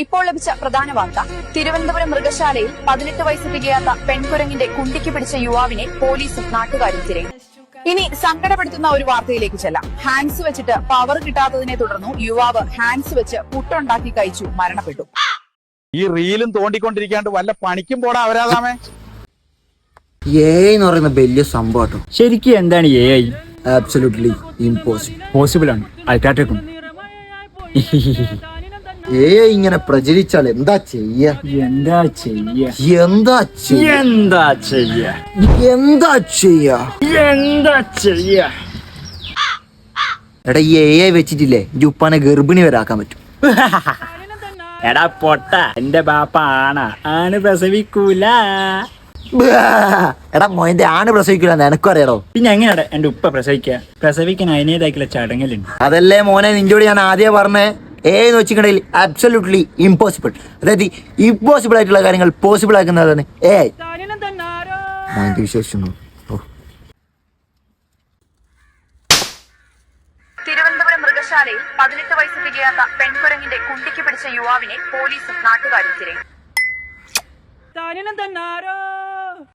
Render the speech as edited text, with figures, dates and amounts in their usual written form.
ഇപ്പോൾ ലഭിച്ച പ്രധാന വാർത്ത, തിരുവനന്തപുരം മൃഗശാലയിൽ 18 വയസ്സ് തികയാത്ത പെൺകുരങ്ങിന്റെ കുണ്ടിക്ക് പിടിച്ച യുവാവിനെ പോലീസും നാട്ടുകാരും തിരയും. ഇനി സങ്കടപ്പെടുത്തുന്ന ഒരു വാർത്തയിലേക്ക് ചെല്ലാം. ഹാൻഡ്സ് വെച്ചിട്ട് പവർ കിട്ടാത്തതിനെ തുടർന്നു യുവാവ് ഹാൻഡ്സ് വെച്ച് പുട്ടുണ്ടാക്കി കഴിച്ചു മരണപ്പെട്ടു. ഈ റീലും തോണ്ടിക്കൊണ്ടിരിക്കാണ്ട് വല്ല പണിക്കും പോടാ അവരാതാമേ. AI എന്ന് പറയുന്ന വലിയ സംഭവം. ശരിക്കും എന്താണ് AI? Absolutely impossible. പോസിബിൾ ആണ്. അൾക്കാറ്റേക്കും AI ഇങ്ങനെ പ്രചരിച്ചാൽ എന്താ ചെയ്യ? എന്താ ചെയ്യ? എന്താ ചെയ്യ? എന്താ ചെയ്യ? എന്താ ചെയ്യ? എന്താ ചെയ്യ? എടാ ഈ AI വെച്ചിട്ടില്ലേ ഈ ഉപ്പാനെ ഗർഭിണി വരെ ആക്കാൻ പറ്റും. എടാ പൊട്ട, എന്റെ ബാപ്പ ആണ് പ്രസവിക്കൂല. എടാ മോന്റെ ആണ് പ്രസവിക്കൂല എനക്കും അറിയാടോ. പിന്നെ എങ്ങനെയാ എന്റെ ഉപ്പ പ്രസവിക്കാൻ അതിനേതായിട്ടുള്ള ചടങ്ങലുണ്ട്. അതല്ലേ മോനെ നിന്നോട് ഞാൻ ആദ്യം പറഞ്ഞേ. AI എന്ന് വെച്ചിട്ടുണ്ടെങ്കിൽ ആബ്സല്യൂട്ട്ലി ഇമ്പോസിബിൾ. അതായത് ഇമ്പോസിബിൾ ആയിട്ടുള്ള കാര്യങ്ങൾ പോസിബിൾ ആക്കുന്നതാണ് AI. മോന്റെ വിശ്വസിച്ചു. തിരുവനന്തപുരം മൃഗശാലയിൽ 18 വയസ്സ് തികയാത്ത പെൺകുരങ്ങിന്റെ കുണ്ടിക്ക് പിടിച്ച യുവാവിനെ പോലീസും നാട്ടുകാരും തിരയും.